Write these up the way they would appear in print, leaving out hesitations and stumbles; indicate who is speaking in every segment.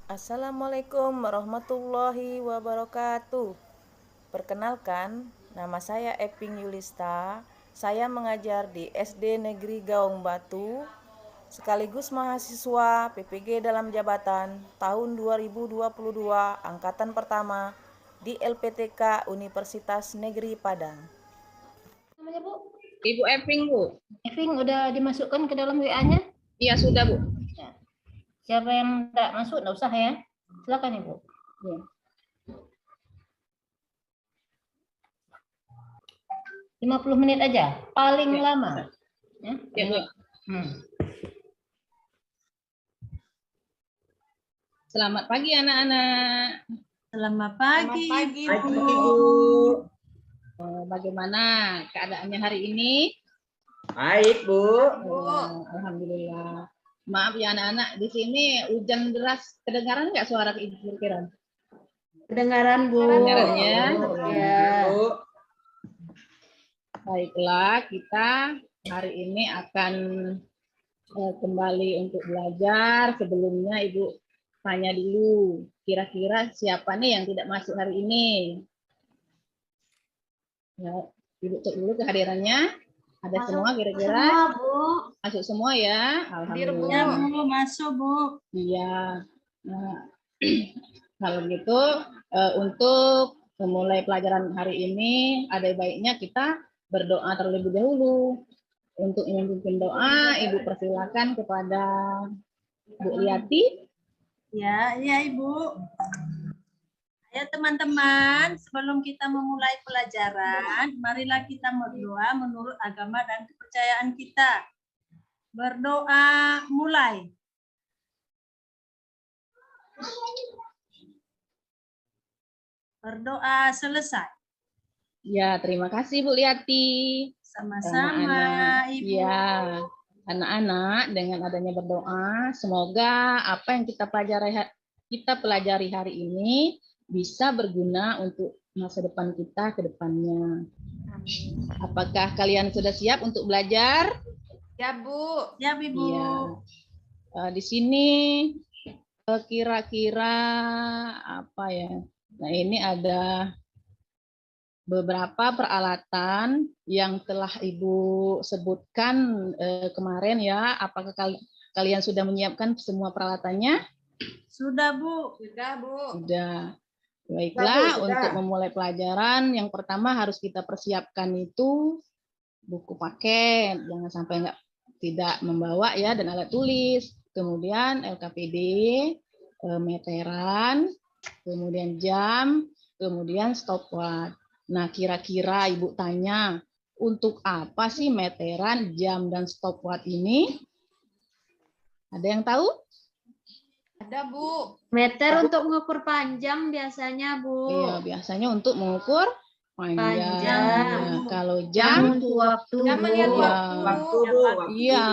Speaker 1: Assalamualaikum warahmatullahi wabarakatuh. Perkenalkan, nama saya Eping Yulista. Saya mengajar di SD Negeri Gaung Batu, sekaligus mahasiswa PPG dalam jabatan tahun 2022 angkatan pertama di LPTK Universitas Negeri Padang.
Speaker 2: Namanya Bu?
Speaker 3: Ibu Eping, Bu.
Speaker 2: Eping udah dimasukkan ke dalam WA-nya?
Speaker 3: Iya, sudah, Bu.
Speaker 2: Ya. Siapa yang enggak masuk, enggak usah ya. Silakan Ibu.
Speaker 3: Ya.
Speaker 2: 50 menit aja, paling
Speaker 3: Ya.
Speaker 2: lama. Ya,
Speaker 3: Ya, Bu. Selamat pagi, anak-anak.
Speaker 4: Selamat pagi,
Speaker 5: Ibu.
Speaker 3: Bagaimana keadaannya hari ini?
Speaker 5: Baik, Bu.
Speaker 3: Alhamdulillah. Maaf ya anak-anak, di sini hujan deras. Kedengaran nggak suara Ibu kira-kira?
Speaker 4: kedengaran Bu.
Speaker 3: Kedengaran ya?
Speaker 4: Ya.
Speaker 5: Bu.
Speaker 3: Baiklah, kita hari ini akan kembali untuk belajar. Sebelumnya Ibu tanya dulu, kira-kira siapa nih yang tidak masuk hari ini? Ya, Ibu cek dulu kehadirannya. Ada
Speaker 4: Masuk
Speaker 3: semua kira-kira?
Speaker 4: Semua Bu.
Speaker 3: Masuk semua ya?
Speaker 4: Ya
Speaker 3: Alhamdulillah.
Speaker 4: Bu, masuk Bu.
Speaker 3: Iya. Nah, kalau gitu untuk memulai pelajaran hari ini ada baiknya kita berdoa terlebih dahulu. Untuk memimpin doa, Ibu persilakan kepada Bu Liati.
Speaker 4: Ya, iya Ibu. Ayo teman-teman, sebelum kita memulai pelajaran, marilah kita berdoa menurut agama dan kepercayaan kita. Berdoa mulai. Berdoa selesai.
Speaker 3: Ya, terima kasih Bu Liati.
Speaker 4: Sama-sama Ibu.
Speaker 3: Ya, anak-anak dengan adanya berdoa, semoga apa yang kita pelajari hari ini bisa berguna untuk masa depan kita ke depannya. Apakah kalian sudah siap untuk belajar?
Speaker 4: Ya Bu. Ya Ibu.
Speaker 3: Iya. Di sini kira-kira apa ya? Nah, ini ada beberapa peralatan yang telah Ibu sebutkan kemarin ya. Apakah kalian sudah menyiapkan semua peralatannya?
Speaker 4: Sudah Bu. Sudah Bu.
Speaker 3: Sudah. Baiklah,
Speaker 5: Sudah.
Speaker 3: untuk memulai pelajaran yang pertama harus kita persiapkan itu buku paket, jangan sampai tidak membawa ya, dan alat tulis. Kemudian LKPD, meteran, kemudian jam, kemudian stopwatch. Nah, kira-kira Ibu tanya, untuk apa sih meteran, jam, dan stopwatch ini? Ada yang tahu?
Speaker 4: Ada Bu.
Speaker 6: Meter untuk mengukur panjang biasanya, Bu.
Speaker 3: Iya, biasanya untuk mengukur panjang.
Speaker 6: Panjang.
Speaker 3: Nah, kalau jam,
Speaker 6: untuk waktu.
Speaker 4: Jam melihat
Speaker 3: Iya.
Speaker 5: Waktu, Bu. Waktu.
Speaker 3: iya.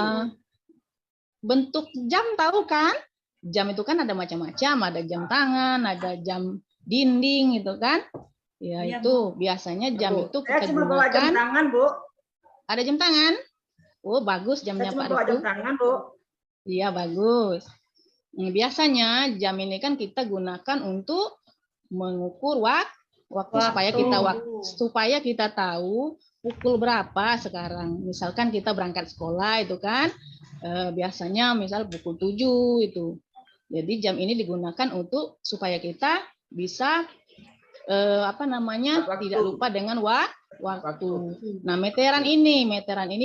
Speaker 3: Bentuk jam tahu kan? Jam itu kan ada macam-macam, ada jam tangan, ada jam dinding gitu kan? Ya,
Speaker 4: Iya,
Speaker 3: itu biasanya jam
Speaker 5: Bu.
Speaker 3: itu
Speaker 5: Saya
Speaker 3: kita
Speaker 5: cuma bawa jam
Speaker 3: gunakan.
Speaker 5: tangan, Bu.
Speaker 3: Ada jam tangan? Oh, bagus
Speaker 5: Saya
Speaker 3: jamnya
Speaker 5: cuma
Speaker 3: Pak
Speaker 5: bawa
Speaker 3: Rifku.
Speaker 5: jam tangan, Bu.
Speaker 3: Iya, bagus. Biasanya jam ini kan kita gunakan untuk mengukur waktu supaya kita tahu pukul berapa sekarang. Misalkan kita berangkat sekolah itu kan biasanya misal pukul 7 itu. Jadi jam ini digunakan untuk supaya kita bisa
Speaker 5: Waktu.
Speaker 3: tidak lupa dengan waktu. Nah, meteran ini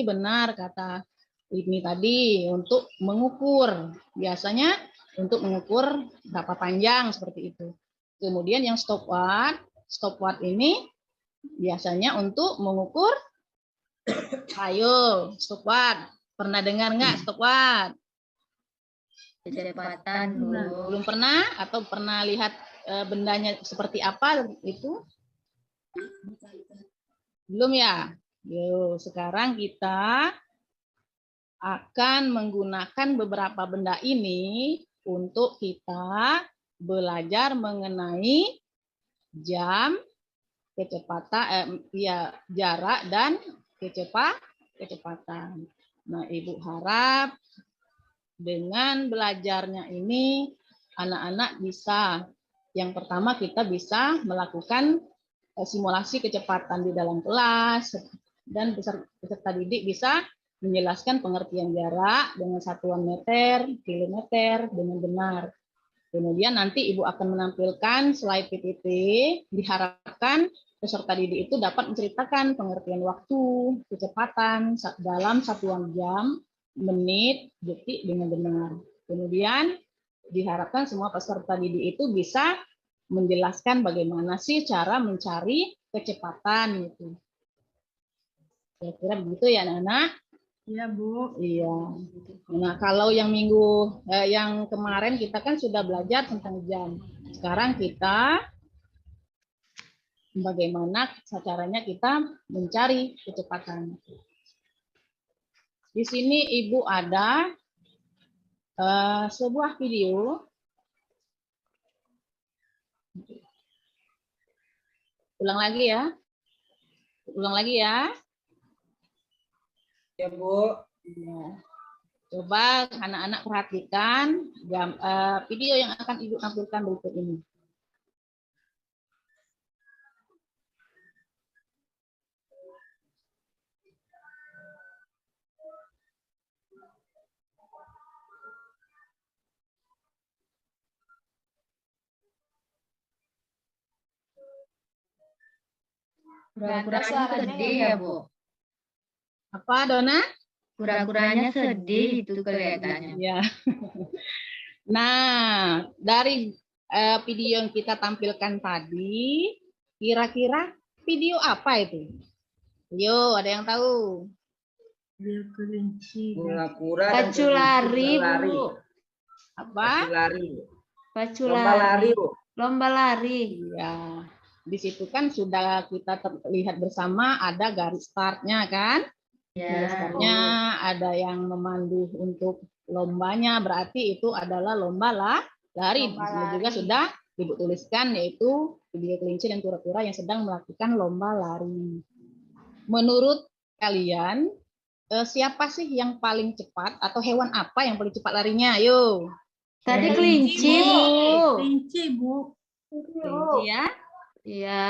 Speaker 3: benar kata ini tadi untuk mengukur. Biasanya untuk mengukur berapa panjang seperti itu. Kemudian yang stopwatch ini biasanya untuk mengukur. Ayo, stopwatch. Pernah dengar nggak stopwatch?
Speaker 6: Kecepatan, Bu.
Speaker 3: Belum pernah atau pernah lihat bendanya seperti apa itu? Belum ya? Yuk, sekarang kita akan menggunakan beberapa benda ini untuk kita belajar mengenai jam, kecepatan, jarak dan kecepatan. Nah, Ibu harap dengan belajarnya ini anak-anak bisa, yang pertama kita bisa melakukan simulasi kecepatan di dalam kelas, dan peserta didik bisa menjelaskan pengertian jarak dengan satuan meter, kilometer dengan benar. Kemudian nanti Ibu akan menampilkan slide PPT, diharapkan peserta didik itu dapat menceritakan pengertian waktu, kecepatan dalam satuan jam, menit, detik dengan benar. Kemudian diharapkan semua peserta didik itu bisa menjelaskan bagaimana sih cara mencari kecepatan gitu. Kira-kira begitu ya anak-anak?
Speaker 4: Iya, Bu.
Speaker 3: Iya. Nah, kalau yang yang kemarin kita kan sudah belajar tentang jam. Sekarang kita bagaimana caranya kita mencari kecepatan. Di sini Ibu ada sebuah video. Ulang lagi ya. Ulang lagi ya.
Speaker 5: Ya, Bu.
Speaker 3: Ya. Coba anak-anak perhatikan video yang akan Ibu tampilkan berikut ini.
Speaker 2: Kura-kuranya sedih ya, Bu.
Speaker 3: Apa, Dona?
Speaker 2: Kura-kuranya sedih itu kelihatannya.
Speaker 3: Ya. Nah, dari video yang kita tampilkan tadi, kira-kira video apa itu? Yo, ada yang tahu?
Speaker 4: Video kelinci.
Speaker 5: Kura-kura dan
Speaker 6: Pacu lari,
Speaker 5: lari.
Speaker 6: Bu.
Speaker 3: Apa?
Speaker 5: Pacu lari.
Speaker 6: Pacu
Speaker 5: Lomba lari,
Speaker 6: lari.
Speaker 5: Bu.
Speaker 6: Lomba lari.
Speaker 3: Ya. Di situ kan sudah kita lihat bersama ada garis startnya kan? Garis
Speaker 6: Ya.
Speaker 3: startnya ada yang memandu untuk lombanya, berarti itu adalah lomba lari. Di sini juga sudah Ibu tuliskan yaitu video kelinci dan kura-kura yang sedang melakukan lomba lari. Menurut kalian siapa sih yang paling cepat atau hewan apa yang paling cepat larinya? Ayo.
Speaker 6: Tadi kelinci, Bu.
Speaker 4: Kelinci, Bu.
Speaker 3: Kelinci ya.
Speaker 6: Iya.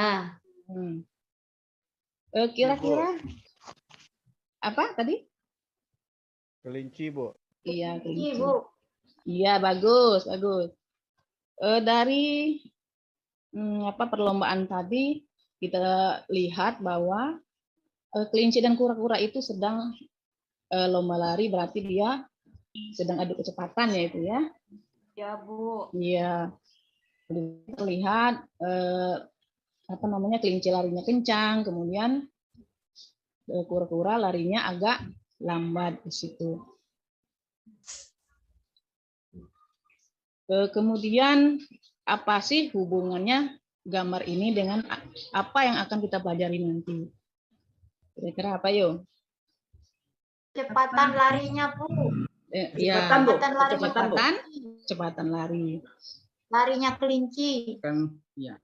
Speaker 3: Kira-kira apa tadi?
Speaker 7: Kelinci, Bu.
Speaker 3: Iya, kelinci.
Speaker 6: Bu.
Speaker 3: Iya, bagus, bagus. Dari perlombaan tadi kita lihat bahwa kelinci dan kura-kura itu sedang lomba lari, berarti dia sedang adu kecepatan ya itu ya.
Speaker 4: Ya, Bu.
Speaker 3: Iya. Terlihat kelinci larinya kencang, kemudian kura-kura larinya agak lambat di situ. Kemudian apa sih hubungannya gambar ini dengan apa yang akan kita pelajari nanti? Kira-kira apa yo?
Speaker 6: Kecepatan larinya, Bu.
Speaker 5: Kecepatan, Bu.
Speaker 6: Kecepatan lari.
Speaker 3: Kecepatan lari.
Speaker 6: Larinya kelinci.
Speaker 5: Kan, ya.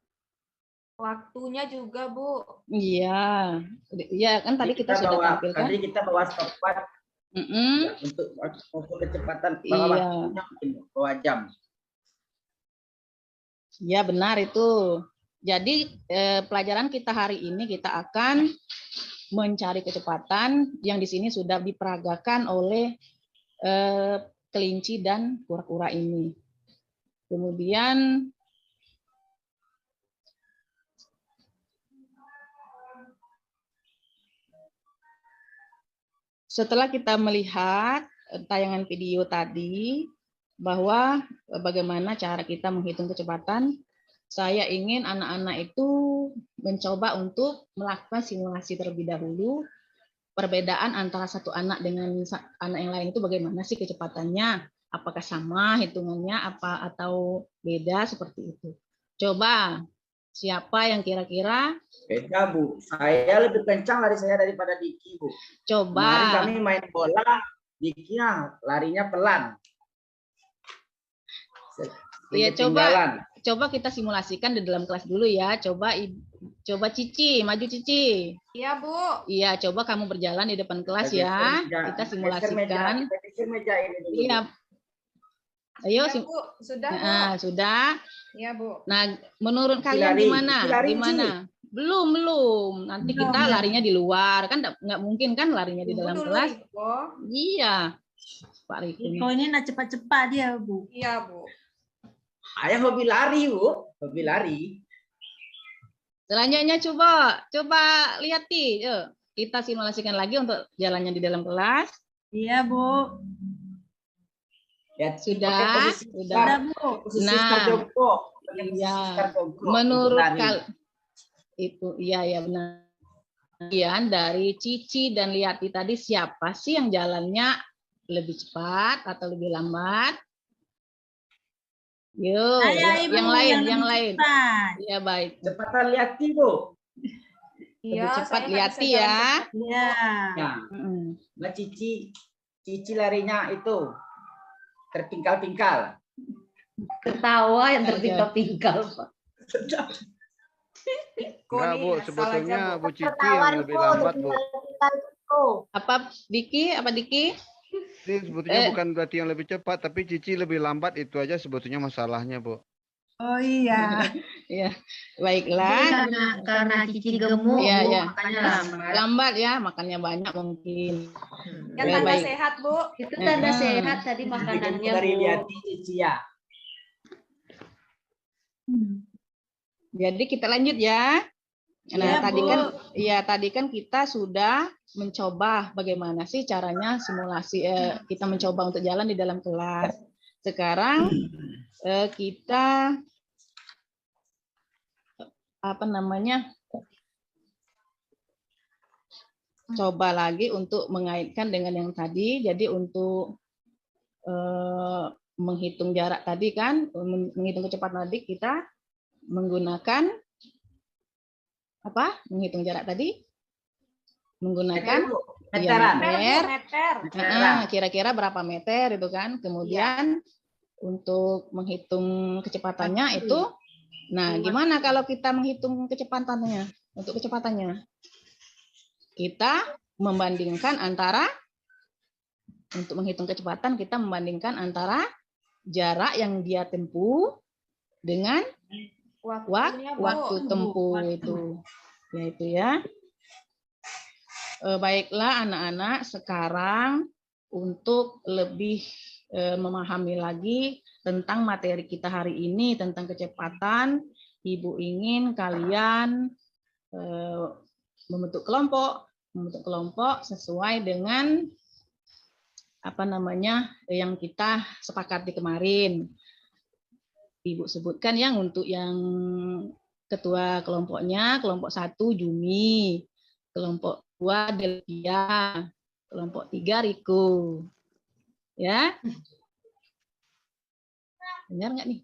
Speaker 4: Waktunya juga, Bu.
Speaker 3: Iya. Iya, kan tadi kita sudah tampilkan.
Speaker 5: Tadi kita bawa stopwatch ya, untuk kecepatan bawa
Speaker 3: Iya.
Speaker 5: waktunya mungkin bawa jam.
Speaker 3: Ya benar itu. Jadi pelajaran kita hari ini kita akan mencari kecepatan yang di sini sudah diperagakan oleh kelinci dan kura-kura ini. Kemudian setelah kita melihat tayangan video tadi, bahwa bagaimana cara kita menghitung kecepatan, saya ingin anak-anak itu mencoba untuk melakukan simulasi terlebih dahulu. Perbedaan antara satu anak dengan anak yang lain itu bagaimana sih kecepatannya? Apakah sama hitungannya atau beda seperti itu? Coba, siapa yang kira-kira?
Speaker 5: Beda, Bu. Saya lebih kencang lari saya daripada Diki, Bu. Kemarin
Speaker 3: Coba.
Speaker 5: kami main bola, Diki larinya pelan.
Speaker 3: Iya, coba kita simulasikan di dalam kelas dulu ya. Coba Cici, maju Cici.
Speaker 4: Iya, Bu.
Speaker 3: Iya, coba kamu berjalan di depan kelas ya. Kita simulasikan.
Speaker 5: Geser meja ini dulu.
Speaker 3: Iya. Ayo,
Speaker 4: Ya, Bu. Sudah, Bu.
Speaker 3: nah, sudah.
Speaker 4: Ya, Bu.
Speaker 3: Nah, menurut kalian
Speaker 5: Lari.
Speaker 3: gimana?
Speaker 5: Lari,
Speaker 3: Gimana? Belum. Nanti kita larinya di luar. Kan nggak mungkin kan larinya di
Speaker 4: Ibu
Speaker 3: dalam
Speaker 4: dulu,
Speaker 3: kelas.
Speaker 4: Ibu.
Speaker 3: Iya. Pak Riko ini.
Speaker 8: Iko ini nak cepat-cepat dia, Bu.
Speaker 4: Iya, Bu.
Speaker 5: Saya hobi lari, Bu. Hobi lari.
Speaker 3: Selanjutnya coba lihat Ti. Yuk, kita simulasikan lagi untuk jalannya di dalam kelas.
Speaker 8: Iya, Bu.
Speaker 5: Ya,
Speaker 3: Sudah,
Speaker 5: pakai posisi
Speaker 3: sudah.
Speaker 8: Sudah, Bu.
Speaker 5: Posisi
Speaker 3: Nah,
Speaker 5: start jongkok. Pakai posisi
Speaker 3: iya.
Speaker 5: start jongkok
Speaker 3: Menurut
Speaker 5: untuk lari.
Speaker 3: itu iya benar. Kemudian dari Cici dan Liati tadi siapa sih yang jalannya lebih cepat atau lebih lambat? Yuk,
Speaker 8: Saya, Ibu,
Speaker 3: yang lain.
Speaker 8: lebih cepat.
Speaker 3: Iya baik.
Speaker 5: Cepatan lihat, Bu.
Speaker 3: Lebih cepat
Speaker 4: saya nggak
Speaker 3: Liati
Speaker 4: bisa
Speaker 3: ya.
Speaker 4: jalan cepat.
Speaker 8: Iya.
Speaker 5: Ya,
Speaker 3: Mm.
Speaker 5: nah Cici larinya itu terpingkal-pingkal.
Speaker 6: Ketawa yang
Speaker 3: Aja.
Speaker 6: terpingkal-pingkal, Pak.
Speaker 4: Kok
Speaker 7: Enggak,
Speaker 4: nih,
Speaker 7: Bu.
Speaker 4: asal aja,
Speaker 7: Sebetulnya
Speaker 4: Bu.
Speaker 7: Bu Cici yang lebih lambat, Bu.
Speaker 3: Apa Diki?
Speaker 7: Ini sebetulnya bukan berarti yang lebih cepat, tapi Cici lebih lambat, itu aja sebetulnya masalahnya, Bu.
Speaker 8: Oh iya.
Speaker 3: Ya, baiklah.
Speaker 6: Karena Cici gemuk,
Speaker 3: Iya,
Speaker 6: Bu,
Speaker 3: iya.
Speaker 6: makanya lambat.
Speaker 3: Lambat ya, makannya banyak mungkin.
Speaker 4: Yang
Speaker 3: Ya,
Speaker 4: tanda
Speaker 3: baik.
Speaker 4: sehat, Bu.
Speaker 6: Itu tanda
Speaker 3: Mm-mm.
Speaker 6: sehat tadi makanannya,
Speaker 5: Dari
Speaker 6: Bu.
Speaker 5: lihat Cici ya.
Speaker 3: Jadi kita lanjut ya. Nah,
Speaker 8: Iya, Bu.
Speaker 3: tadi kan kita sudah mencoba bagaimana sih caranya simulasi kita mencoba untuk jalan di dalam kelas. Sekarang kita coba lagi untuk mengaitkan dengan yang tadi. Jadi untuk menghitung jarak tadi kan, menghitung kecepatan tadi kita menggunakan apa? Menghitung jarak tadi menggunakan
Speaker 5: Meteran.
Speaker 3: meter.
Speaker 4: Meter.
Speaker 3: Kira-kira berapa meter itu kan. Kemudian untuk menghitung kecepatannya itu, nah gimana kalau kita menghitung kecepatannya? Untuk kecepatannya kita membandingkan antara, untuk menghitung kecepatan kita membandingkan antara jarak yang dia tempuh dengan
Speaker 4: Waktunya, Bu.
Speaker 3: waktu tempuh itu, yaitu ya. Baiklah anak-anak, sekarang untuk lebih memahami lagi tentang materi kita hari ini tentang kecepatan, Ibu ingin kalian membentuk kelompok sesuai dengan yang kita sepakati kemarin. Ibu sebutkan yang untuk yang ketua kelompoknya, kelompok 1 Jumi, kelompok 2 Delvia, kelompok 3 Riko. Ya. Dengar nggak nih?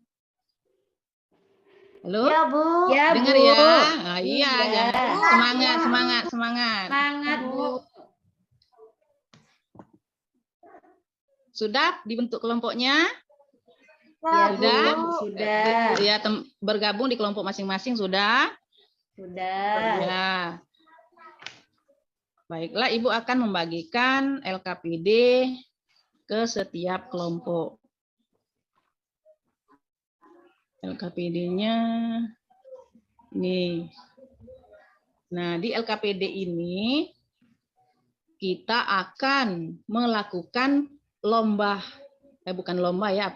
Speaker 3: Halo?
Speaker 6: Ya, Bu. Ya,
Speaker 3: Dengar
Speaker 6: Bu.
Speaker 3: ya? Nah, iya,
Speaker 6: Iya.
Speaker 3: jangan. Semangat.
Speaker 6: Semangat, Bu.
Speaker 3: Sudah dibentuk kelompoknya?
Speaker 6: Ya,
Speaker 3: Sudah?
Speaker 6: Bu. Sudah.
Speaker 3: Ya, bergabung di kelompok masing-masing sudah?
Speaker 6: Sudah.
Speaker 3: Ya. Baiklah, Ibu akan membagikan LKPD ke setiap kelompok. LKPD-nya nih. Nah, di LKPD ini kita akan melakukan lomba, bukan lomba ya,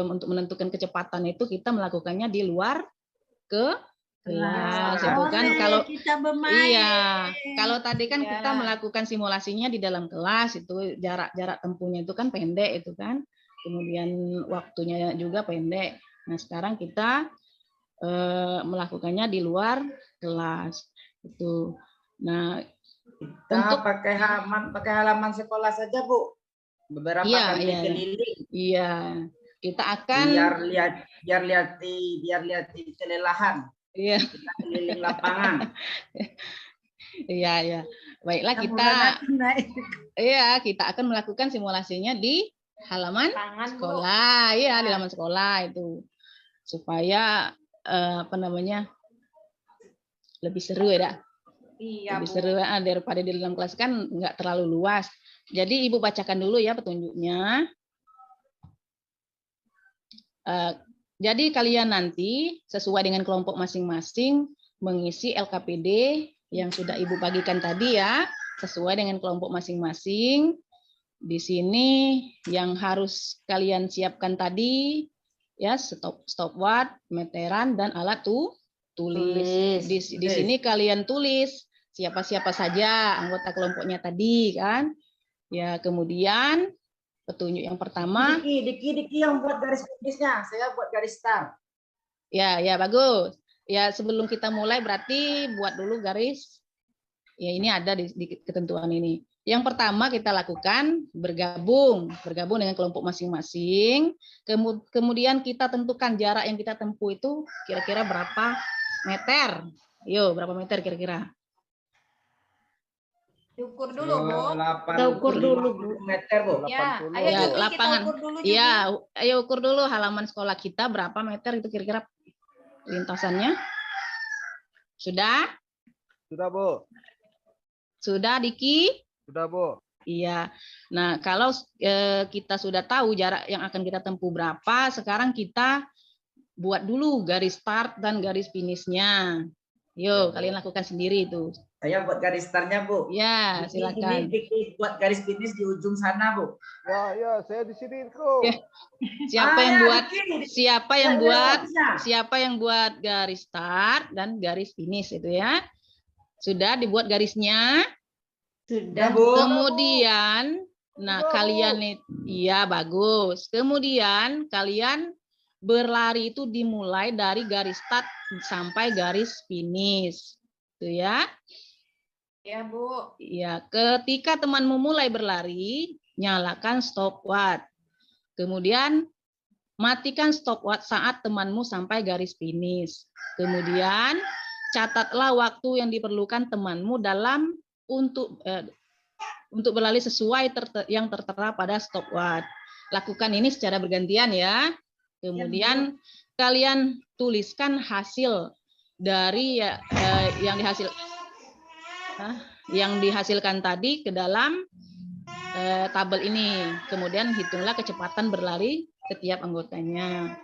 Speaker 3: untuk menentukan kecepatan itu kita melakukannya di luar kelas itu kan. Kalau
Speaker 8: kita bermain.
Speaker 3: iya, kalau tadi kan
Speaker 4: Ya.
Speaker 3: kita melakukan simulasinya di dalam kelas itu jarak tempuhnya itu kan pendek itu kan, kemudian waktunya juga pendek. Nah sekarang kita melakukannya di luar kelas itu. Nah
Speaker 5: Kita pakai halaman sekolah saja, Bu. Beberapa kali keliling.
Speaker 3: Iya, kita akan
Speaker 5: biar lihat kelelahan.
Speaker 3: Iya.
Speaker 5: Kita keliling lapangan.
Speaker 3: Iya. Baiklah kita akan melakukan simulasinya di halaman sekolah. Iya, di halaman sekolah itu. Supaya lebih seru ya.
Speaker 4: Iya,
Speaker 3: Lebih
Speaker 4: Bu.
Speaker 3: seru daripada di dalam kelas kan nggak terlalu luas. Jadi Ibu bacakan dulu ya petunjuknya. Jadi kalian nanti sesuai dengan kelompok masing-masing mengisi LKPD yang sudah Ibu bagikan tadi ya, sesuai dengan kelompok masing-masing. Di sini yang harus kalian siapkan tadi ya, stopwatch, meteran, dan alat tulis. Di sini kalian tulis siapa-siapa saja anggota kelompoknya tadi kan. Ya, kemudian petunjuk yang pertama.
Speaker 5: Diki yang buat garis finisnya, saya buat garis start.
Speaker 3: Ya, bagus. Ya, sebelum kita mulai berarti buat dulu garis. Ya, ini ada di ketentuan ini. Yang pertama kita lakukan bergabung dengan kelompok masing-masing. Kemudian kita tentukan jarak yang kita tempuh itu kira-kira berapa meter. Yo, berapa meter kira-kira?
Speaker 4: Diukur dulu, Bu.
Speaker 6: Kita ukur dulu, Bu.
Speaker 5: Meter, Bu.
Speaker 4: Ya, ayo
Speaker 3: Ya,
Speaker 4: Juki,
Speaker 3: lapangan.
Speaker 4: kita ukur dulu.
Speaker 3: Iya, ayo ukur dulu halaman sekolah kita berapa meter itu kira-kira lintasannya. Sudah?
Speaker 7: Sudah, Bu.
Speaker 3: Sudah, Diki?
Speaker 7: Sudah, Bu.
Speaker 3: Iya. Nah, kalau kita sudah tahu jarak yang akan kita tempuh berapa, sekarang kita buat dulu garis start dan garis finishnya. Yuk, kalian lakukan sendiri itu.
Speaker 5: Saya buat garis startnya, Bu.
Speaker 3: Ya, silakan.
Speaker 5: Diki buat garis finish di ujung sana, Bu.
Speaker 7: Ya, saya di sini kok.
Speaker 3: Siapa yang buat
Speaker 5: Bisa.
Speaker 3: siapa yang buat garis start dan garis finish itu ya? Sudah dibuat garisnya?
Speaker 6: Sudah.
Speaker 5: Bu.
Speaker 3: Kemudian, nah kalian iya bagus. Kemudian kalian berlari itu dimulai dari garis start sampai garis finish, itu ya.
Speaker 4: Ya, Bu.
Speaker 3: Ya, ketika temanmu mulai berlari, nyalakan stopwatch. Kemudian matikan stopwatch saat temanmu sampai garis finish. Kemudian catatlah waktu yang diperlukan temanmu dalam untuk berlari sesuai yang tertera pada stopwatch. Lakukan ini secara bergantian ya. Kemudian kalian tuliskan hasil dari yang dihasilkan tadi ke dalam tabel ini. Kemudian hitunglah kecepatan berlari setiap anggotanya.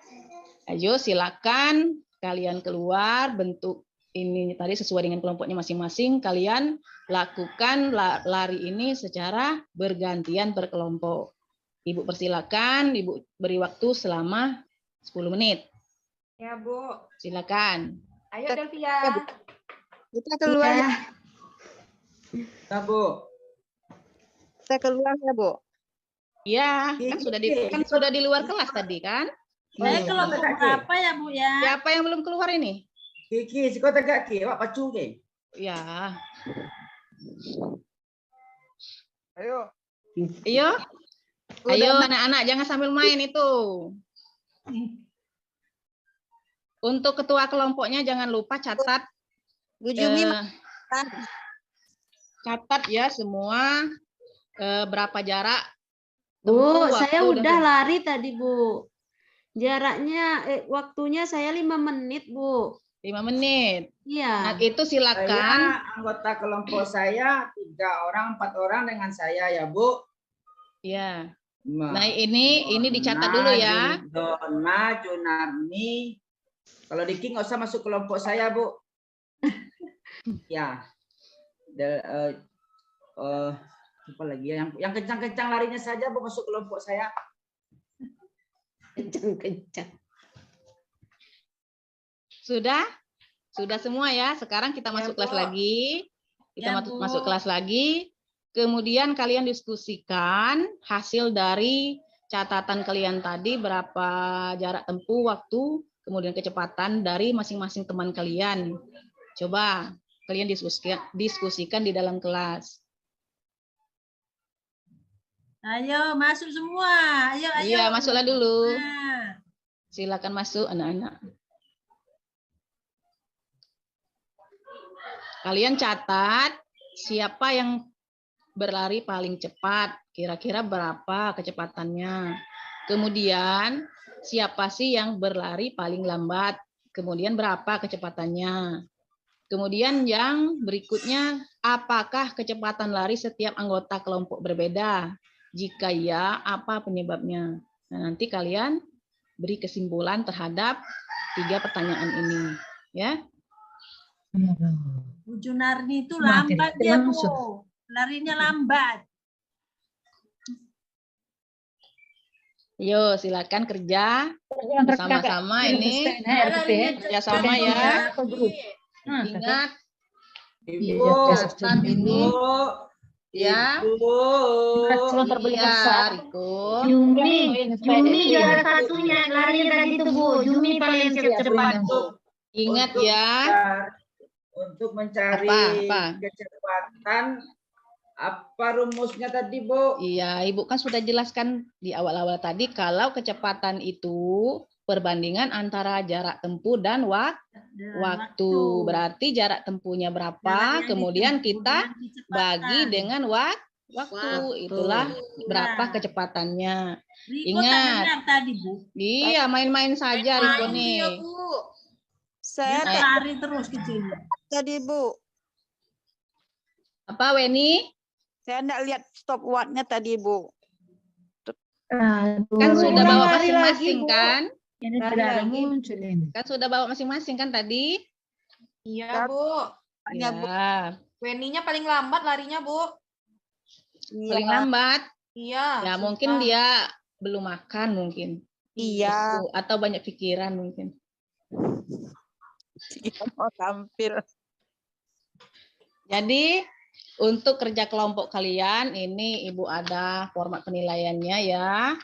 Speaker 3: Ayo silakan kalian keluar bentuk ini tadi sesuai dengan kelompoknya masing-masing. Kalian lakukan lari ini secara bergantian per kelompok. Ibu persilakan, Ibu beri waktu selama 10 menit.
Speaker 4: Ya, Bu.
Speaker 3: Silakan.
Speaker 4: Ayo, Delvia.
Speaker 8: Kita keluar ya.
Speaker 5: Nah, Bu.
Speaker 8: Kita keluar ya, Bu.
Speaker 3: Ya, kan sudah di luar kelas tadi kan?
Speaker 8: Saya kelompok berapa ya, Bu ya?
Speaker 3: Siapa yang belum keluar ini?
Speaker 5: Kiki, si kau tegak ki, awak pacu ke?
Speaker 3: Ya.
Speaker 7: Ayo.
Speaker 3: Ayo. Ayo anak-anak jangan sambil main itu. Untuk ketua kelompoknya jangan lupa catat.
Speaker 8: Bu Jumi
Speaker 3: Catat ya semua berapa jarak.
Speaker 6: Bu,
Speaker 3: tempuh
Speaker 6: saya
Speaker 3: waktu
Speaker 6: udah
Speaker 3: dan-
Speaker 6: lari tadi, Bu. Jaraknya, waktunya saya 5 menit, Bu.
Speaker 3: 5 menit. Nah,
Speaker 6: Iya.
Speaker 3: itu silakan.
Speaker 5: Saya anggota kelompok saya 3 orang, 4 orang dengan saya ya, Bu.
Speaker 3: Ya. Nah, ini dicatat dulu ya.
Speaker 5: Dona, Junarni. Kalau Diki nggak usah masuk kelompok saya, Bu. Ya. Apa lagi ya? Yang kencang-kencang larinya saja, Bu, masuk kelompok saya.
Speaker 6: Kencang-kencang.
Speaker 3: Sudah? Sudah semua ya. Sekarang kita masuk kelas
Speaker 4: Bu.
Speaker 3: lagi. Kita
Speaker 8: Ya, Bu.
Speaker 3: masuk kelas lagi. Kemudian kalian diskusikan hasil dari catatan kalian tadi, berapa jarak tempuh, waktu, kemudian kecepatan dari masing-masing teman kalian. Coba kalian diskusikan di dalam kelas.
Speaker 8: Ayo masuk semua. Ayo.
Speaker 3: Iya, masuklah dulu.
Speaker 8: Nah.
Speaker 3: Silakan masuk anak-anak. Kalian catat siapa yang berlari paling cepat, kira-kira berapa kecepatannya. Kemudian siapa sih yang berlari paling lambat, kemudian berapa kecepatannya. Kemudian yang berikutnya, apakah kecepatan lari setiap anggota kelompok berbeda? Jika ya, apa penyebabnya? Nah, nanti kalian beri kesimpulan terhadap 3 pertanyaan ini, ya.
Speaker 8: Bu Junardi itu lambat dia, Bu. Larinya lambat.
Speaker 3: Yo, silakan kerja bersama-sama ini. Kerja sama ya. Ingat,
Speaker 5: Ibu,
Speaker 3: ini ya.
Speaker 5: Ibu.
Speaker 3: Iya, Riko.
Speaker 2: Jumi juara satunya lari tadi itu Bu. Jumi paling cepat.
Speaker 3: Ingat ya.
Speaker 5: Untuk mencari
Speaker 3: Apa?
Speaker 5: kecepatan, apa rumusnya tadi, Bu?
Speaker 3: Iya, Ibu kan sudah jelaskan di awal-awal tadi kalau kecepatan itu perbandingan antara jarak tempuh dan waktu. Berarti jarak tempuhnya berapa, kemudian kita bagi dengan waktu. Itulah berapa kecepatannya. Ingat.
Speaker 8: Tadi, Bu.
Speaker 3: Iya, main-main saja Riko nih.
Speaker 8: Saya lari terus kecilnya.
Speaker 9: Tadi Bu,
Speaker 3: Apa Weni?
Speaker 9: saya enggak lihat stopwatch-nya tadi Bu.
Speaker 3: Kan sudah bawa masing-masing kan?
Speaker 2: Ini tidak ada muncul ini.
Speaker 3: Kan sudah bawa masing-masing kan tadi?
Speaker 4: Iya, Bu.
Speaker 3: Ya,
Speaker 4: Weni-nya paling lambat larinya, Bu.
Speaker 3: paling lambat.
Speaker 4: Iya.
Speaker 3: Ya mungkin dia belum makan mungkin.
Speaker 9: Iya.
Speaker 3: Atau banyak pikiran mungkin.
Speaker 9: Mau tampil.
Speaker 3: Jadi untuk kerja kelompok kalian ini Ibu ada format penilaiannya ya.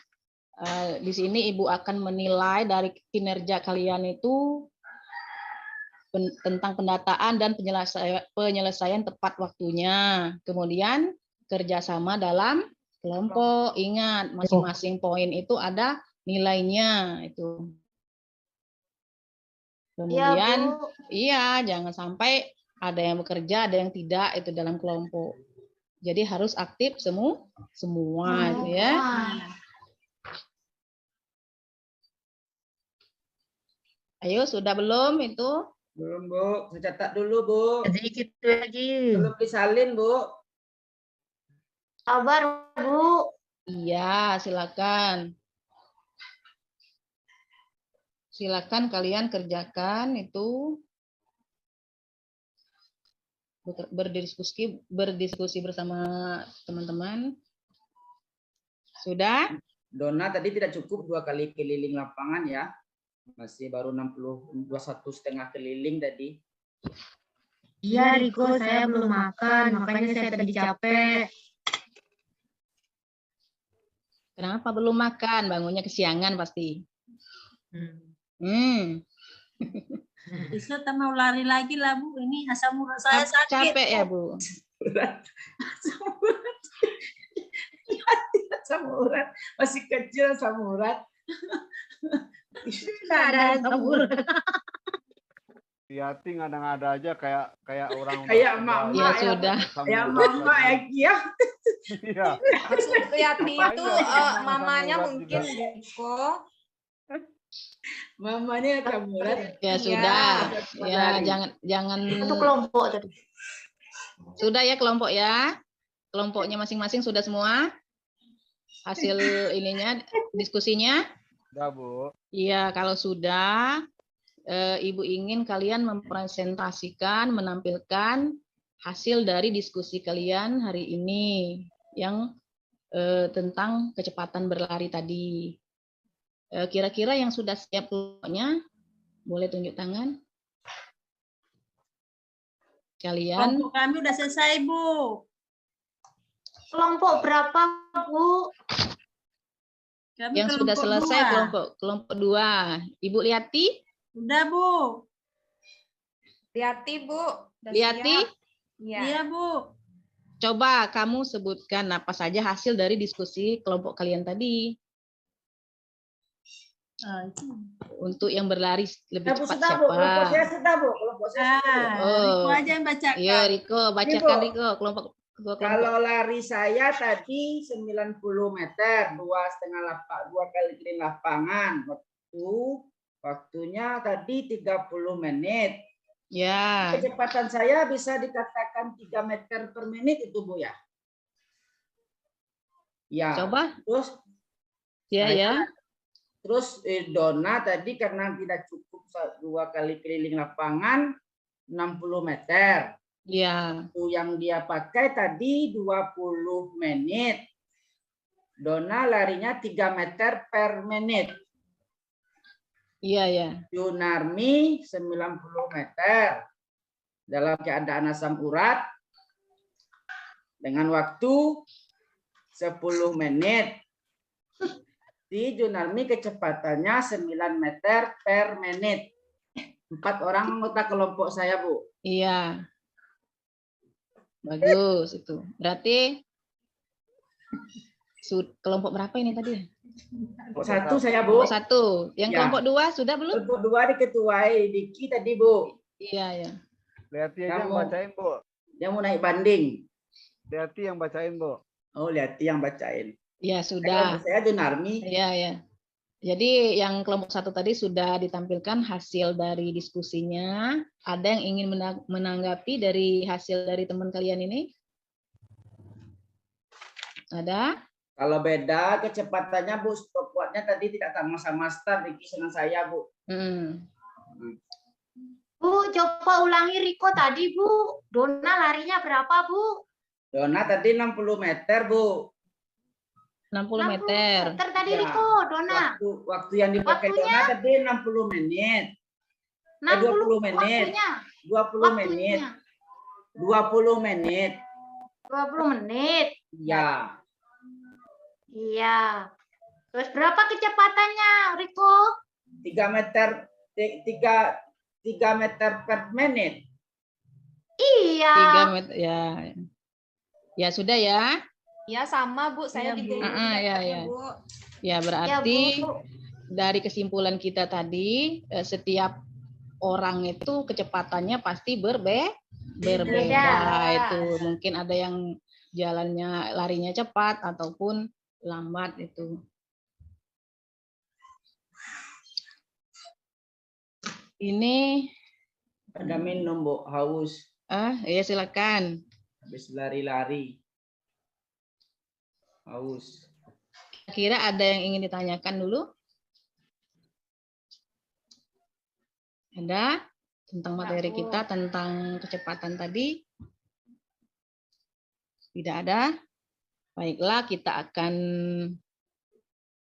Speaker 3: Di sini Ibu akan menilai dari kinerja kalian itu tentang pendataan dan penyelesaian tepat waktunya. Kemudian kerjasama dalam kelompok. Ingat masing-masing poin itu ada nilainya itu. Kemudian iya jangan sampai ada yang bekerja, ada yang tidak itu dalam kelompok. Jadi harus aktif semua itu ya. Ayo sudah belum itu?
Speaker 5: Belum, Bu. Saya catat dulu, Bu.
Speaker 2: Sedikit lagi.
Speaker 5: Belum disalin, Bu.
Speaker 2: Sabar Bu.
Speaker 3: Iya, silakan. Silakan kalian kerjakan itu. Berdiskusi bersama teman-teman. Sudah?
Speaker 5: Dona tadi tidak cukup 2 kali keliling lapangan ya. Masih baru 21,5 keliling tadi.
Speaker 2: Iya Riko, saya belum makan, makanya saya tadi capek.
Speaker 3: Kenapa belum makan? Bangunnya kesiangan pasti.
Speaker 8: Besok kita mau lari lagi lah Bu. Ini asam urat saya sakit.
Speaker 3: Capek ya Bu?
Speaker 5: Asam urat. Masih kecil asam urat.
Speaker 2: Tidak ada sabur.
Speaker 7: Yati ngada-ngada aja kayak orang
Speaker 5: Kayak emak-emak
Speaker 3: Ya sudah.
Speaker 5: Ya mama ya Kia.
Speaker 7: Iya.
Speaker 4: Maksud Yati itu mamanya mungkin Riko.
Speaker 5: Mamanya asam urat.
Speaker 3: Ya sudah. Ya jangan
Speaker 2: Itu kelompok tadi.
Speaker 3: Sudah ya kelompok ya. Kelompoknya masing-masing sudah semua. Hasil ininya diskusinya.
Speaker 7: Udah, Bu.
Speaker 3: Iya, kalau sudah Ibu ingin kalian mempresentasikan, menampilkan hasil dari diskusi kalian hari ini yang tentang kecepatan berlari tadi. Kira-kira yang sudah siap kelompoknya, boleh tunjuk tangan. Kalian
Speaker 8: Kelompok kami udah selesai Bu.
Speaker 2: Kelompok berapa Bu?
Speaker 8: Kami
Speaker 3: yang sudah
Speaker 8: kelompok
Speaker 3: selesai
Speaker 8: 2.
Speaker 3: kelompok 2. Ibu Liati?
Speaker 8: Udah Bu.
Speaker 4: Liati, Bu. Udah
Speaker 3: Liati?
Speaker 4: siap. Iya.
Speaker 8: Iya Bu.
Speaker 3: Coba kamu sebutkan apa saja hasil dari diskusi kelompok kalian tadi. Untuk yang berlari lebih cepat siapa?
Speaker 5: Kelompok saya sudah, Bu. Kelompok saya sudah.
Speaker 8: Riko aja yang bacakan.
Speaker 3: Iya, Riko, bacakan Riko kelompok.
Speaker 5: Kalau lari saya tadi 90 meter, 2 kali keliling lapangan. Waktunya tadi 30 menit.
Speaker 3: Ya.
Speaker 5: Kecepatan saya bisa dikatakan 3 meter per menit itu Bu ya. Ya.
Speaker 3: Coba.
Speaker 5: Terus
Speaker 3: Ya, ya.
Speaker 5: Terus Dona tadi karena tidak cukup 2 kali keliling lapangan 60 meter.
Speaker 3: Iya.
Speaker 5: Itu yang dia pakai tadi 20 menit. Dona larinya 3 meter per menit.
Speaker 3: Iya, ya.
Speaker 5: Yunarmi 90 meter. Dalam keadaan asam urat dengan waktu 10 menit. Di Junarmi kecepatannya 9 meter per menit. 4 orang anggota kelompok saya, Bu.
Speaker 3: Iya. Bagus itu. Berarti kelompok berapa ini tadi?
Speaker 5: Kelompok 1 saya, Bu.
Speaker 3: Kelompok 1. Yang
Speaker 5: Ya.
Speaker 3: kelompok 2 sudah belum?
Speaker 5: Kelompok 2 diketuai Diki tadi, Bu.
Speaker 3: Iya, ya.
Speaker 7: Liati aja yang bacain, Bu.
Speaker 5: Yang mau naik banding.
Speaker 7: Liati yang bacain, Bu.
Speaker 5: Oh, Liati yang bacain.
Speaker 3: Ya, sudah.
Speaker 5: Kelompok saya Junarmi.
Speaker 3: Iya, ya. Jadi yang kelompok 1 tadi sudah ditampilkan hasil dari diskusinya. Ada yang ingin menanggapi dari hasil dari teman kalian ini? Ada?
Speaker 5: Kalau beda kecepatannya, Bu, stopwatchnya tadi tidak sama-sama start Diki dengan saya, Bu.
Speaker 2: Bu, coba ulangi Riko tadi, Bu. Dona larinya berapa, Bu?
Speaker 5: Dona tadi 60 meter, Bu.
Speaker 3: 60 meter.
Speaker 2: Meter tadi
Speaker 5: Ya.
Speaker 2: Riko, Dona.
Speaker 5: Waktu yang dipakai
Speaker 2: Waktunya?
Speaker 5: Dona tadi 60 menit.
Speaker 2: 60
Speaker 5: 20 menit.
Speaker 2: waktunya.
Speaker 5: 20 menit. 20 menit.
Speaker 2: 20 menit.
Speaker 5: Ya.
Speaker 2: Iya. Terus berapa kecepatannya, Riko?
Speaker 5: 3 meter 3 meter per menit.
Speaker 2: Iya.
Speaker 3: 3 meter, ya. Ya, sudah ya.
Speaker 4: Ya sama Bu, saya
Speaker 8: Iya, Bu.
Speaker 4: juga
Speaker 3: Ya.
Speaker 4: Bu.
Speaker 3: Ya, berarti
Speaker 2: Bu.
Speaker 3: dari kesimpulan kita tadi, setiap orang itu kecepatannya pasti berbeda. Itu mungkin ada yang jalannya larinya cepat ataupun lambat itu. Ini
Speaker 5: Ada minum, Bu, haus.
Speaker 3: ya silakan.
Speaker 5: Habis lari-lari. Haus.
Speaker 3: Kira ada yang ingin ditanyakan dulu? Ada tentang materi kita tentang kecepatan tadi? Tidak ada? Baiklah, kita akan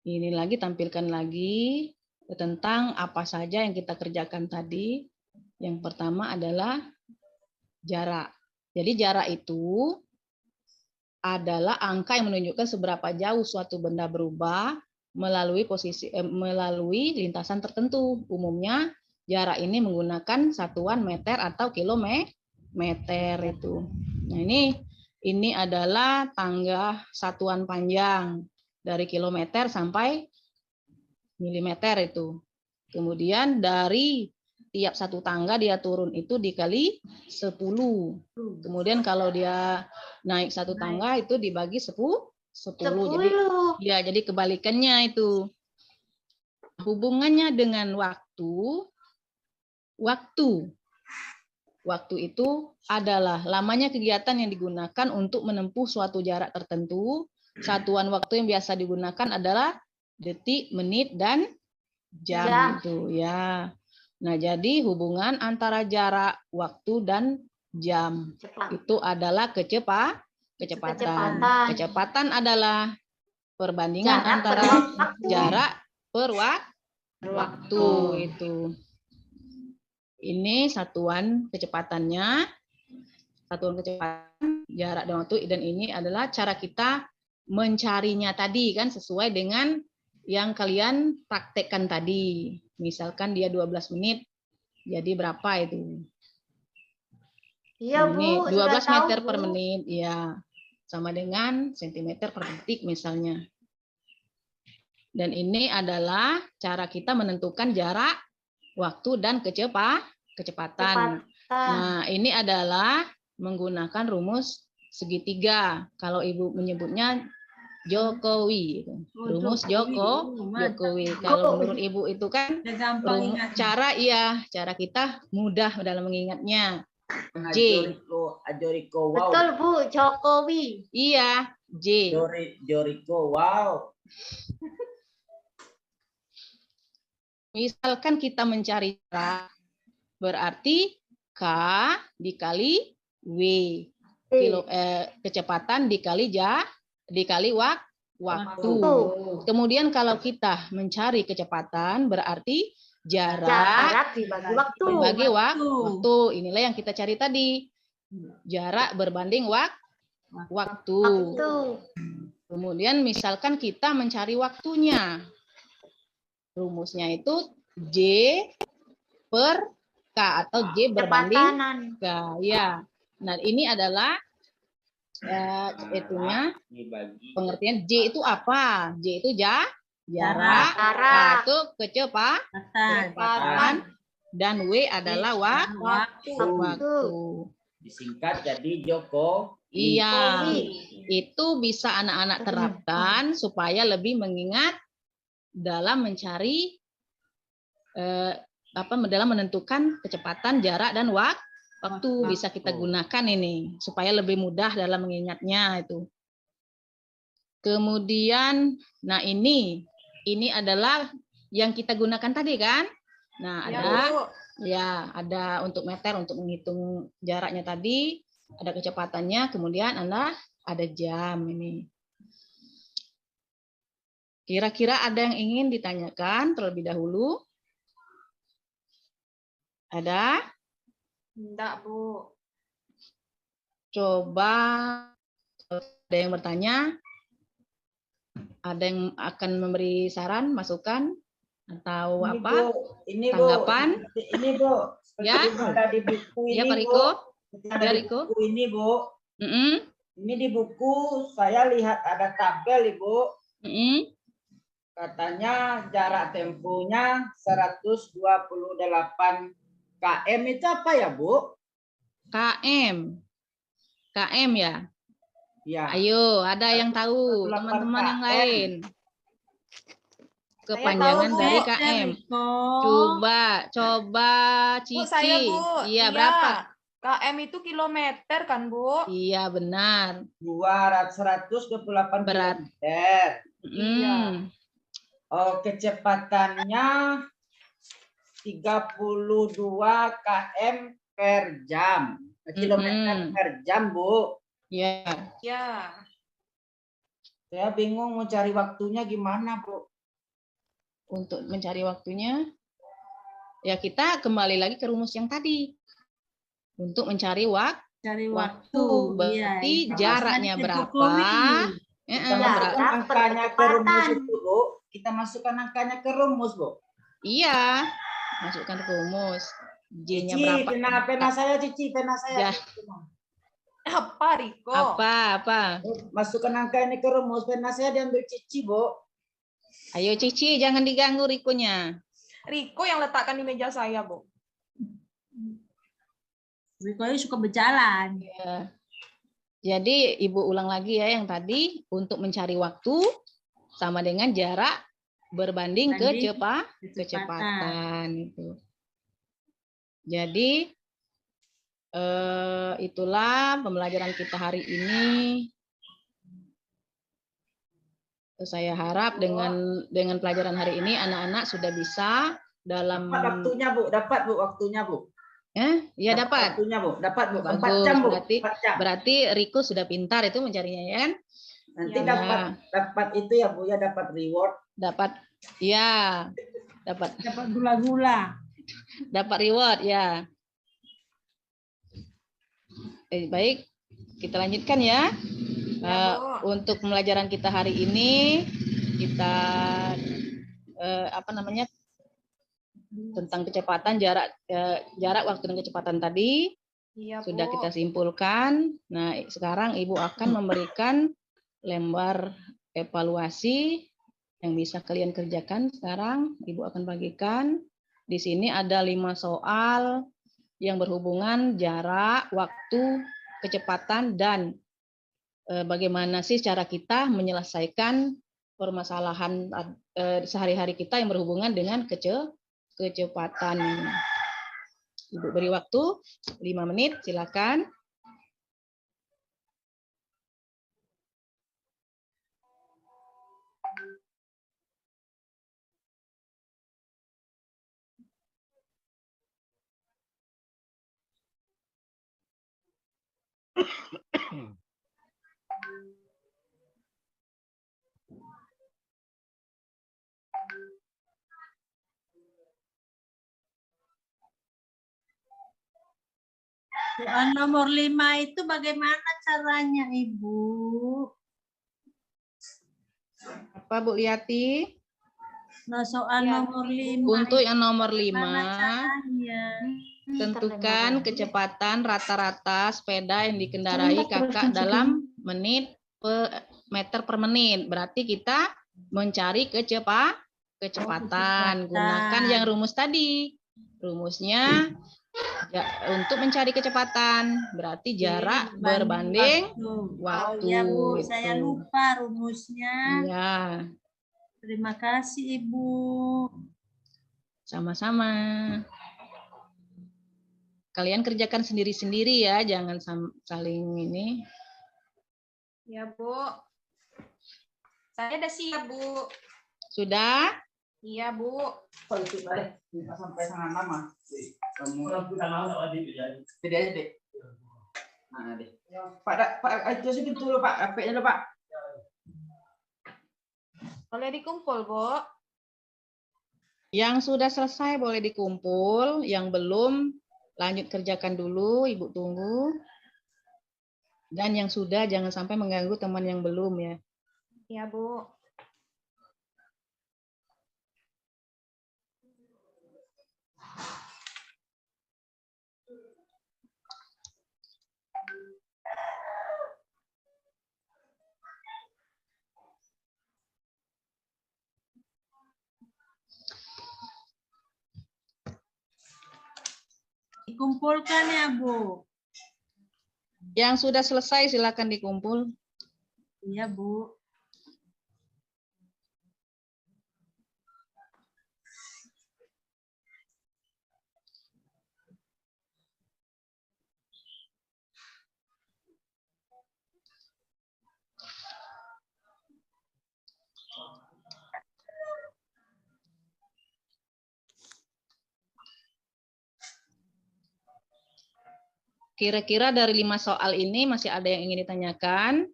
Speaker 3: ini lagi tampilkan lagi tentang apa saja yang kita kerjakan tadi. Yang pertama adalah jarak. Jadi jarak itu adalah angka yang menunjukkan seberapa jauh suatu benda berubah melalui melalui lintasan tertentu. Umumnya jarak ini menggunakan satuan meter atau kilometer itu. Nah, ini adalah tangga satuan panjang dari kilometer sampai milimeter itu. Kemudian dari tiap satu tangga dia turun itu dikali 10. Kemudian kalau dia naik satu tangga itu dibagi 10. Jadi kebalikannya itu. Hubungannya dengan waktu itu adalah lamanya kegiatan yang digunakan untuk menempuh suatu jarak tertentu. Satuan waktu yang biasa digunakan adalah detik, menit, dan jam. Itu ya. Nah, jadi hubungan antara jarak, waktu, dan jam itu adalah kecepatan. Kecepatan adalah perbandingan antara jarak per waktu itu. Ini satuan kecepatannya. Satuan kecepatan, jarak dan waktu, dan ini adalah cara kita mencarinya tadi kan sesuai dengan yang kalian praktekkan tadi. Misalkan dia 12 menit, jadi berapa itu?
Speaker 2: Iya, Bu.
Speaker 3: 12 meter per menit, ya. Sama dengan sentimeter per detik misalnya. Dan ini adalah cara kita menentukan jarak, waktu, dan kecepatan. Nah, ini adalah menggunakan rumus segitiga. Kalau Ibu menyebutnya Jokowi, rumus Jokowi. Kalau menurut Ibu itu kan cara kita mudah dalam mengingatnya. J.
Speaker 5: Joriko, wow.
Speaker 2: Betul, Bu, Jokowi.
Speaker 3: Iya, J.
Speaker 5: Joriko, wow.
Speaker 3: misalkan kita mencari jarak, berarti K dikali W. Kecepatan dikali waktu. Kemudian kalau kita mencari kecepatan, berarti jarak
Speaker 6: dibagi waktu.
Speaker 3: dibagi waktu. Inilah yang kita cari tadi. Jarak berbanding waktu. Kemudian misalkan kita mencari waktunya. Rumusnya itu J per K atau J berbanding K. Ya. Nah, ini adalah itunya pengertian J itu apa? J itu jarak. K itu kecepatan. Dan W adalah waktu.
Speaker 5: Disingkat jadi Joko.
Speaker 3: Iya, itu bisa anak-anak terapkan supaya lebih mengingat dalam mencari dalam menentukan kecepatan, jarak dan waktu bisa kita gunakan ini supaya lebih mudah dalam mengingatnya itu. Kemudian, nah ini adalah yang kita gunakan tadi kan? Nah, ada untuk meter untuk menghitung jaraknya tadi, ada kecepatannya, kemudian ada jam ini. Kira-kira ada yang ingin ditanyakan terlebih dahulu? Ada?
Speaker 4: Enggak, Bu.
Speaker 3: Coba ada yang bertanya? Ada yang akan memberi saran, masukan? Atau
Speaker 5: Ini,
Speaker 3: apa?
Speaker 5: Bu. Ini,
Speaker 3: Tanggapan?
Speaker 5: Bu. Ini, Bu. Seperti
Speaker 3: Ya.
Speaker 5: yang ada di buku ini,
Speaker 3: Ya, Pak
Speaker 5: Bu.
Speaker 3: Riko.
Speaker 5: Seperti yang ada di
Speaker 3: Riko.
Speaker 5: buku ini, Bu.
Speaker 3: Mm-mm.
Speaker 5: Ini di buku saya lihat ada tabel, Ibu.
Speaker 3: Mm-mm.
Speaker 5: Katanya jarak tempuhnya 128 km itu apa ya, Bu?
Speaker 3: KM. KM ya?
Speaker 5: Ya.
Speaker 3: Ayo, ada yang tahu,
Speaker 5: 128
Speaker 3: teman-teman yang
Speaker 5: KM.
Speaker 3: lain.
Speaker 4: Saya
Speaker 3: Kepanjangan
Speaker 4: tahu, Bu.
Speaker 3: dari KM. Coba Cici.
Speaker 4: Bu, saya, Bu.
Speaker 3: Iya, berapa?
Speaker 4: KM itu kilometer kan, Bu?
Speaker 3: Iya, benar.
Speaker 5: 128
Speaker 3: Berat.
Speaker 5: kilometer.
Speaker 3: Iya.
Speaker 5: Oh, kecepatannya 32 km per jam. Kilometer per jam, Bu.
Speaker 3: Iya.
Speaker 4: Ya.
Speaker 5: Saya bingung mau cari waktunya gimana, Bu.
Speaker 3: Untuk mencari waktunya, ya kita kembali lagi ke rumus yang tadi. Untuk mencari waktu. Berarti jaraknya berapa?
Speaker 5: Kita masukkan angkanya ke rumus itu, Bu. Kita masukkan angkanya ke rumus, Bu.
Speaker 3: Iya, masukkan ke rumus. J-nya berapa?
Speaker 5: Pena saya, Cici, pena saya.
Speaker 4: Apa, Riko?
Speaker 3: Apa?
Speaker 5: Masukkan angka ini ke rumus, pena saya diambil Cici, Bu.
Speaker 3: Ayo Cici, jangan diganggu Rikonya.
Speaker 4: Riko yang letakkan di meja saya, Bu.
Speaker 8: Riko ini suka berjalan.
Speaker 3: Ya. Jadi Ibu ulang lagi ya yang tadi, untuk mencari waktu sama dengan jarak berbanding kecepatan. Itu. Jadi itulah pembelajaran kita hari ini. Saya harap dengan pelajaran hari ini anak-anak sudah bisa dalam
Speaker 5: waktunya, Bu. Dapat, Bu, waktunya, Bu.
Speaker 3: Ya dapat.
Speaker 5: Waktunya, Bu. Dapat, Bu. 4
Speaker 3: Bagus.
Speaker 5: jam, Bu.
Speaker 3: Berarti Riko sudah pintar itu mencarinya ya.
Speaker 5: Nanti dapat itu ya, Bu, ya, dapat reward.
Speaker 3: Dapat. Ya. Dapat
Speaker 8: gula-gula.
Speaker 3: Dapat reward ya. Baik, kita lanjutkan ya. Untuk pembelajaran kita hari ini kita tentang kecepatan, jarak, waktu dan kecepatan tadi sudah kita simpulkan. Nah, sekarang Ibu akan memberikan lembar evaluasi yang bisa kalian kerjakan sekarang. Ibu akan bagikan. Di sini ada 5 soal yang berhubungan jarak, waktu, kecepatan, dan bagaimana sih cara kita menyelesaikan permasalahan sehari-hari kita yang berhubungan dengan kecepatan. Ibu beri waktu 5 menit, silakan.
Speaker 8: Soal nomor 5 itu bagaimana caranya, Ibu?
Speaker 3: Apa Bu Liati?
Speaker 8: Nah, soal
Speaker 4: Ya,
Speaker 8: nomor 5
Speaker 3: Untuk
Speaker 8: itu
Speaker 3: yang nomor
Speaker 8: bagaimana
Speaker 3: 5,
Speaker 8: caranya?
Speaker 3: tentukan kecepatan rata-rata sepeda yang dikendarai kakak dalam menit meter per menit. Berarti kita mencari kecepatan. Gunakan yang rumus tadi. Rumusnya untuk mencari kecepatan berarti jarak berbanding waktu.
Speaker 8: Ya Bu,
Speaker 3: Itu.
Speaker 8: saya lupa rumusnya.
Speaker 3: Iya,
Speaker 8: Terima kasih Ibu.
Speaker 3: sama-sama. Kalian kerjakan sendiri-sendiri ya, jangan saling ini.
Speaker 4: Ya, Bu. Saya udah siap, Bu.
Speaker 3: Sudah?
Speaker 4: Iya, Bu.
Speaker 5: Politik balik sampai sangat lama. Kamu tidak aja deh. Nah, deh. Pak, itu sih dulu Pak, HP-nya dulu Pak.
Speaker 4: Boleh dikumpul, Bu.
Speaker 3: Yang sudah selesai boleh dikumpul, yang belum lanjut kerjakan dulu, Ibu tunggu. Dan yang sudah jangan sampai mengganggu teman yang belum ya.
Speaker 4: Iya, Bu.
Speaker 8: Dikumpulkan ya Bu.
Speaker 3: Yang sudah selesai silakan dikumpul.
Speaker 8: Iya Bu.
Speaker 3: Kira-kira dari 5 soal ini masih ada yang ingin ditanyakan?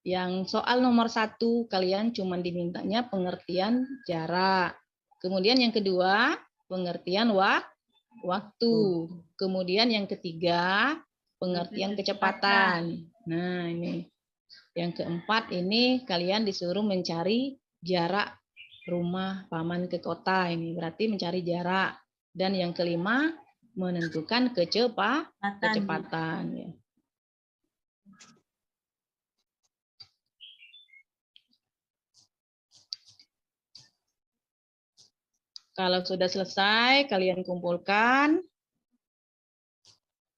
Speaker 3: Yang soal nomor 1 kalian cuma dimintanya pengertian jarak. Kemudian yang kedua pengertian waktu. Kemudian yang ketiga pengertian kecepatan. Nah ini. Yang keempat ini kalian disuruh mencari jarak rumah paman ke kota. Ini berarti mencari jarak. Dan yang kelima menentukan kecepatan. Ya. Kalau sudah selesai, kalian kumpulkan.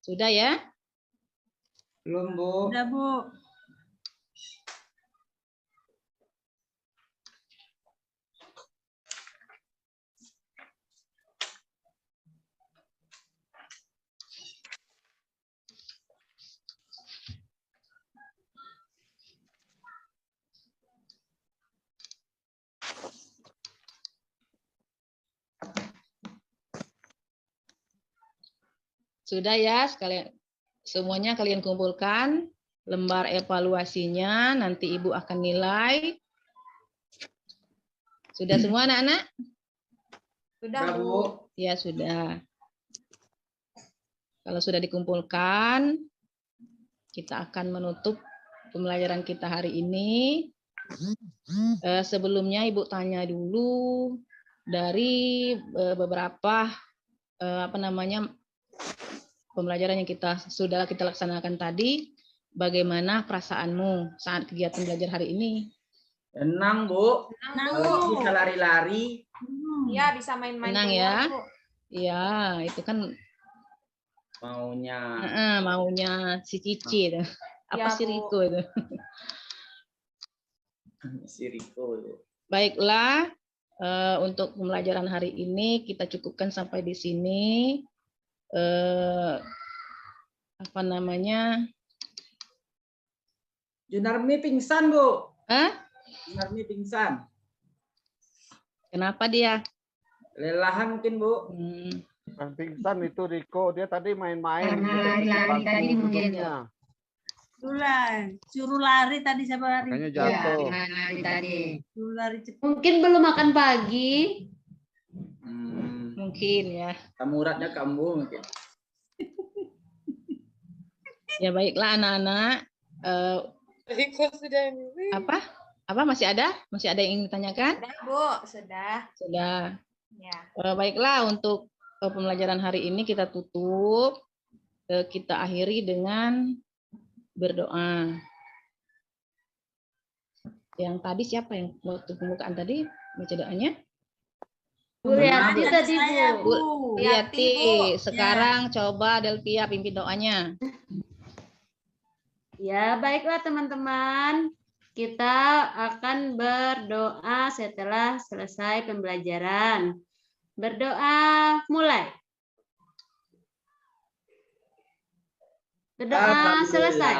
Speaker 3: Sudah ya?
Speaker 5: Belum, Bu.
Speaker 8: Sudah, Bu.
Speaker 3: Sudah ya, sekalian semuanya kalian kumpulkan lembar evaluasinya, nanti Ibu akan nilai. Sudah semua anak-anak?
Speaker 4: Sudah, Bu.
Speaker 3: Ya, sudah. Kalau sudah dikumpulkan, kita akan menutup pembelajaran kita hari ini. Sebelumnya Ibu tanya dulu dari beberapa pembelajaran yang sudah kita laksanakan tadi, bagaimana perasaanmu saat kegiatan belajar hari ini?
Speaker 5: Tenang, Bu.
Speaker 4: Tenang, Bu.
Speaker 5: Kalau bisa lari-lari.
Speaker 4: Iya, bisa main-main
Speaker 3: Tenang
Speaker 4: keluar,
Speaker 3: ya.
Speaker 4: Bu.
Speaker 3: Iya, itu kan maunya si Cici itu. Apa
Speaker 4: Ya,
Speaker 3: si
Speaker 4: Bu.
Speaker 3: Riko itu?
Speaker 5: Si Riko.
Speaker 3: Baiklah, untuk pembelajaran hari ini kita cukupkan sampai di sini.
Speaker 5: Junarmi pingsan, Bu.
Speaker 3: Hah?
Speaker 5: Junarmi pingsan.
Speaker 3: Kenapa dia?
Speaker 5: Lelahan mungkin, Bu.
Speaker 7: Bukan pingsan itu Riko, dia tadi main-main.
Speaker 2: Karena
Speaker 7: Dia
Speaker 2: lari-lari
Speaker 7: kecepatan
Speaker 2: tadi mungkin.
Speaker 7: duduknya.
Speaker 8: Suruh lari tadi siapa lari?
Speaker 7: Makanya
Speaker 2: Ya,
Speaker 7: jatuh.
Speaker 2: lari tadi.
Speaker 8: Suruh lari cepat.
Speaker 6: Mungkin belum makan pagi.
Speaker 3: Mungkin ya.
Speaker 5: Kamu uratnya kamu mungkin.
Speaker 3: Ya baiklah anak-anak. Apa masih ada? Masih ada yang ingin ditanyakan?
Speaker 4: Sudah, Bu. Sudah.
Speaker 3: Sudah.
Speaker 4: Ya.
Speaker 3: Baiklah, untuk pembelajaran hari ini kita tutup. Kita akhiri dengan berdoa. Yang tadi siapa yang waktu pembukaan tadi baca doanya?
Speaker 6: Bu Yati tadi, Bu.
Speaker 3: Bu
Speaker 4: Yati,
Speaker 3: Yati.
Speaker 4: Bu.
Speaker 3: Sekarang coba Delpia pimpin doanya.
Speaker 6: Ya, baiklah teman-teman. Kita akan berdoa setelah selesai pembelajaran. Berdoa mulai. Berdoa selesai.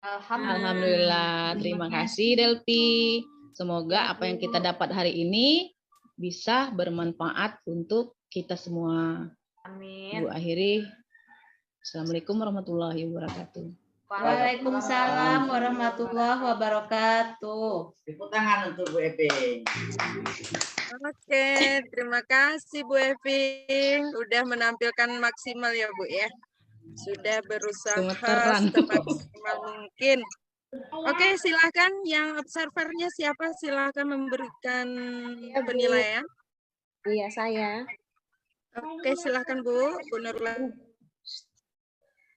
Speaker 3: Alhamdulillah. Terima kasih Delpi. Semoga apa yang kita dapat hari ini bisa bermanfaat untuk kita semua.
Speaker 4: Amin.
Speaker 3: Ibu akhiri. Assalamualaikum warahmatullahi wabarakatuh.
Speaker 6: Waalaikumsalam warahmatullahi wabarakatuh.
Speaker 5: Tepuk tangan untuk Bu Eping.
Speaker 9: Oke, terima kasih Bu Eping. Udah menampilkan maksimal ya Bu ya. Sudah berusaha
Speaker 3: Gemeteran.
Speaker 9: semaksimal mungkin. Oke, silakan yang observernya siapa? Silakan memberikan penilaian.
Speaker 10: Iya, saya.
Speaker 9: Oke, silakan Bu Nurul.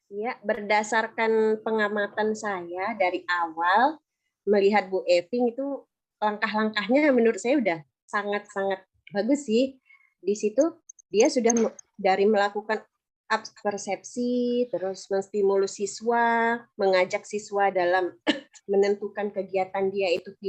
Speaker 10: Ya, berdasarkan pengamatan saya dari awal melihat Bu Eping itu langkah-langkahnya menurut saya udah sangat-sangat bagus sih. Di situ dia sudah dari melakukan persepsi, terus menstimulus siswa, mengajak siswa dalam menentukan kegiatan dia itu